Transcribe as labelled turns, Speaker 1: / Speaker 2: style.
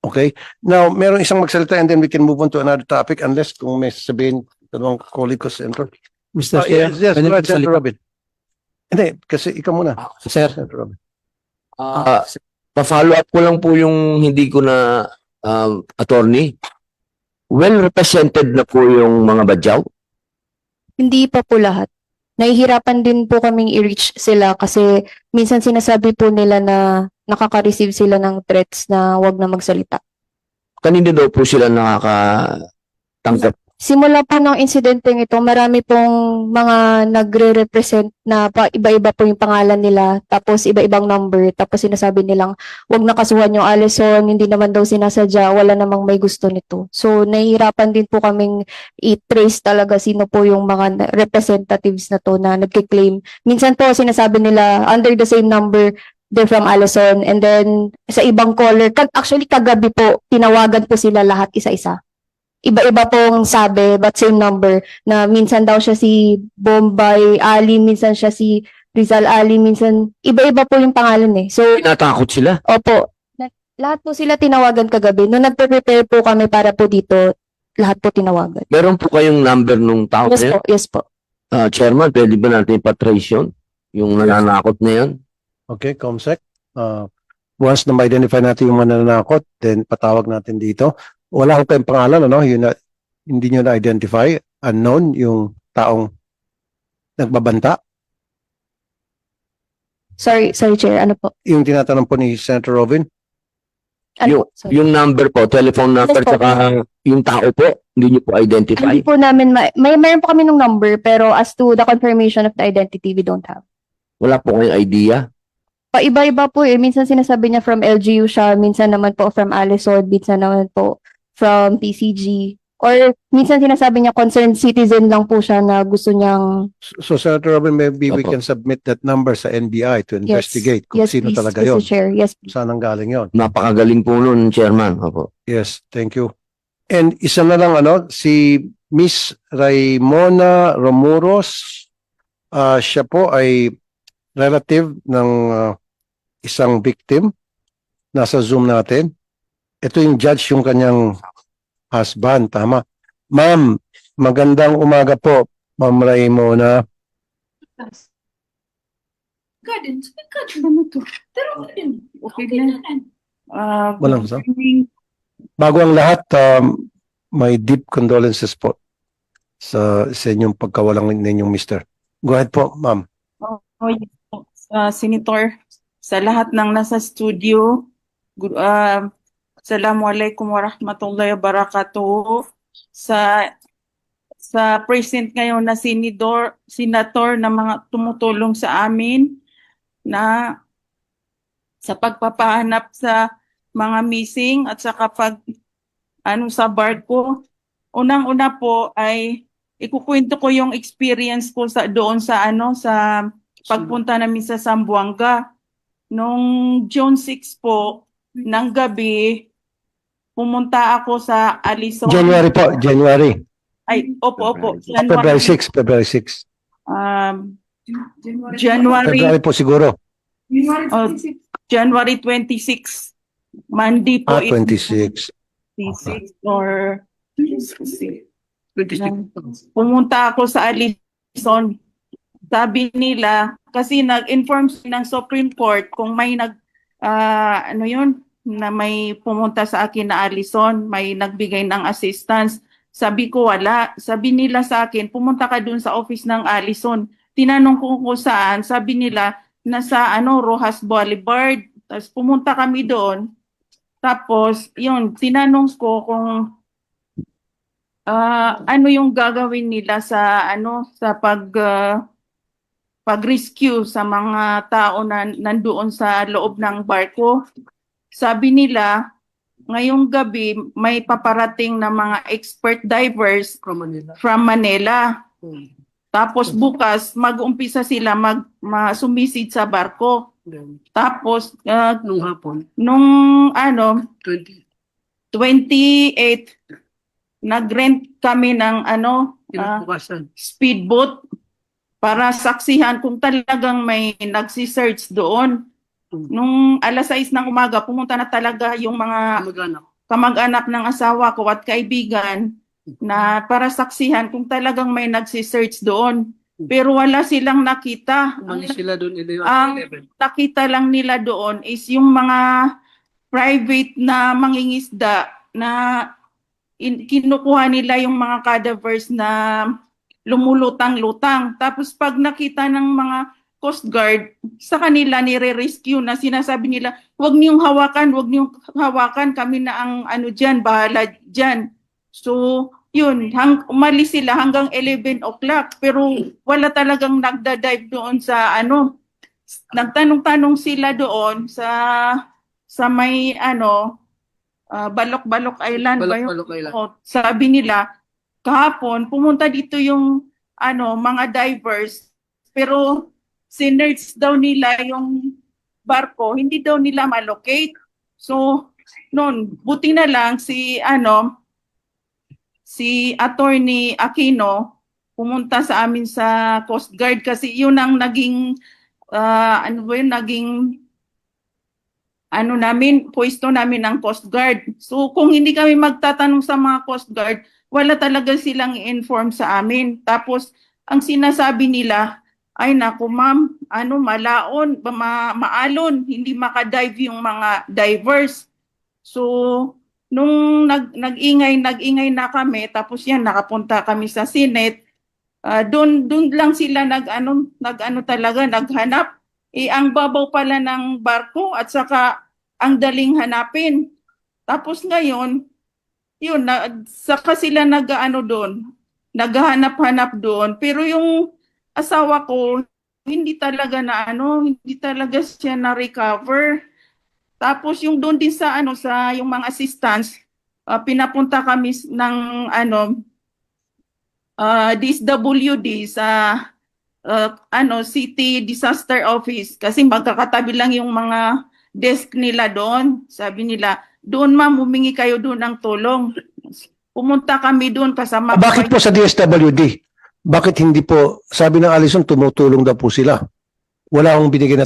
Speaker 1: Okay? Now, meron isang magsalita and then we can move on to another topic unless kung may sabihin dalawang colleague ko, Senator.
Speaker 2: Mr. Chair,
Speaker 1: Yes,
Speaker 2: pwede
Speaker 1: go ahead,
Speaker 2: po
Speaker 1: Senator
Speaker 2: salita?
Speaker 1: Robin. Hindi, kasi ikaw muna.
Speaker 2: Sir,
Speaker 1: Senator Robin.
Speaker 3: Pa-follow up ko lang po yung hindi ko na attorney. Well represented na po yung mga badyaw.
Speaker 4: Hindi pa po lahat. Nahihirapan din po kaming i-reach sila kasi minsan sinasabi po nila na nakaka-receive sila ng threats na wag na magsalita.
Speaker 3: Kanina daw po sila nakakatanggap.
Speaker 4: Simula po ng insidenteng ito, marami pong mga nagre-represent na iba-iba po yung pangalan nila, tapos iba-ibang number, tapos sinasabi nilang wag nakasuhan yung Allison, hindi naman daw sinasadya, wala namang may gusto nito. So, nahihirapan din po kaming i-trace talaga sino po yung mga representatives na to na nagkiklaim. Minsan po sinasabi nila under the same number, they're from Allison, and then sa ibang caller, actually kagabi po, tinawagan po sila lahat isa-isa. Iba-iba pong sabi, but same number, na minsan daw siya si Bombay Ali, minsan siya si Rizal Ali, minsan, iba-iba po yung pangalan eh. So,
Speaker 3: Tinatakot sila.
Speaker 4: opo, lahat po sila tinawagan kagabi. Nung nagpe-prepare po kami para po dito, lahat po tinawagan.
Speaker 3: Meron po kayong number nung tao
Speaker 4: Yes
Speaker 3: na yun?
Speaker 4: po, yes po.
Speaker 3: Chairman, pwede ba natin ipatrace yun? Yung nananakot na yun?
Speaker 1: Okay, Comsec. Once na ma-identify natin yung mananakot, then patawag natin dito. Wala ko kayong pangalan, ano? Hindi nyo na-identify. Unknown yung taong nagbabanta.
Speaker 4: Sorry, Chair, ano po?
Speaker 1: Yung tinatanong po ni Senator Robin.
Speaker 4: Ano po? Sorry.
Speaker 3: Yung number po, telephone number,
Speaker 4: Yes po.
Speaker 3: saka yung tao po, hindi nyo po identify.
Speaker 4: Hindi po namin, mayroon po kami nung number, pero as to the confirmation of the identity, we don't have.
Speaker 3: Wala po kayong idea.
Speaker 4: Paiba-iba po eh. Minsan sinasabi niya from LGU siya, minsan naman po from Allison, minsan naman po from PCG. Or minsan sinasabi niya concerned citizen lang po siya na gusto niyang...
Speaker 1: So, Senator Robin, maybe we
Speaker 3: Opo.
Speaker 1: can submit that number sa NBI to investigate kung
Speaker 4: Yes,
Speaker 1: sino
Speaker 4: please,
Speaker 1: talaga
Speaker 4: Mr.
Speaker 1: yon.
Speaker 4: Chair. Yes, please.
Speaker 1: Saan ang galing yon?
Speaker 3: Napakagaling po nun, Chairman. Opo.
Speaker 1: Yes, thank you. And isa na lang, si Miss Raimona Romuros, siya po ay relative ng isang victim. Nasa Zoom natin. Ito yung judge, yung kanyang husband, tama. Ma'am, magandang umaga po, Ma'am Raimona.
Speaker 5: Okay na.
Speaker 1: Walang sa. Bago ang lahat, may deep condolences po sa inyong pagkawalang ninyong mister. Go ahead po, ma'am.
Speaker 5: Senator, sa lahat ng nasa studio, Assalamualaikum warahmatullahi wabarakatuh. Sa present ngayon na senator na mga tumutulong sa amin na sa pagpapahanap sa mga missing at sa kapag sa barko. Unang-una po ay ikukwento ko yung experience ko doon sa pagpunta namin sa Zamboanga. Nung June 6 po ng gabi, pumunta ako sa Allison.
Speaker 1: January po, January.
Speaker 5: Ay, opo.
Speaker 1: February 6, February 6.
Speaker 5: January
Speaker 1: February po siguro.
Speaker 5: January 26. Monday po.
Speaker 1: 26.
Speaker 5: 26 or pumunta ako sa Allison. Sabi nila, kasi nag-inform ng Supreme Court kung may na may pumunta sa akin na Allison, may nagbigay ng assistance. Sabi ko wala. Sabi nila sa akin, pumunta ka dun sa office ng Allison. Tinanong ko kung saan, sabi nila nasa Rojas Boulevard. Tapos pumunta kami doon. Tapos yun, tinanong ko kung ano yung gagawin nila sa pag-rescue sa mga tao na nandoon sa loob ng barko. Sabi nila, ngayong gabi may paparating na mga expert divers from Manila. Tapos bukas mag-umpisa sila sumisid sa barko. Tapos
Speaker 2: nung hapon,
Speaker 5: nung 28 nag-rent kami ng
Speaker 2: kinabukasan.
Speaker 5: speedboat para saksihan kung talagang may nagsi-search doon. Nung alas 6 ng umaga, pumunta na talaga yung mga
Speaker 2: Mag-anak.
Speaker 5: kamag-anak ng asawa ko at kaibigan na para saksihan kung talagang may nagsisearch doon. Pero wala silang nakita.
Speaker 2: Umalis sila doon
Speaker 5: Ang
Speaker 2: 11.
Speaker 5: nakita lang nila doon is yung mga private na mangingisda na kinukuha nila yung mga cadavers na lumulutang-lutang. Tapos pag nakita ng mga Coast Guard, sa kanila nire-rescue na sinasabi nila, huwag niyong hawakan, kami na ang ano dyan, bahala dyan. So, yun, umalis sila hanggang 11 o'clock, pero wala talagang nagda-dive doon sa ano, nagtanong-tanong sila doon sa may ano, Balok-Balok Island ba yun?
Speaker 2: Balok kayo lang.
Speaker 5: O, sabi nila, kahapon, pumunta dito yung ano, mga divers, pero sinerge daw nila yung barko, hindi daw nila malocate. So, noon, buti na lang si Attorney Aquino pumunta sa amin sa Coast Guard kasi yun ang naging pwesto namin ng Coast Guard. So kung hindi kami magtatanong sa mga Coast Guard, wala talaga silang i-inform sa amin. Tapos ang sinasabi nila, ay naku ma'am, maalon, hindi makadive yung mga divers. So nung nag-ingay na kami, tapos yan nakapunta kami sa Senate, doon lang sila naghanap. Ang babaw pala ng barko at saka ang daling hanapin. Tapos ngayon, yun, saka sila naghahanap-hanap doon. Pero yung asawa ko, hindi talaga siya na-recover. Tapos yung doon din sa yung mga assistants, pinapunta kami ng DSWD sa City Disaster Office kasi magkakatabi lang yung mga desk nila doon. Sabi nila, doon ma'am, humingi kayo doon ng tulong. Pumunta kami doon kasama.
Speaker 1: Bakit po sa DSWD? Bakit hindi po, sabi ng Alison, tumutulong daw po sila. Wala akong binigay na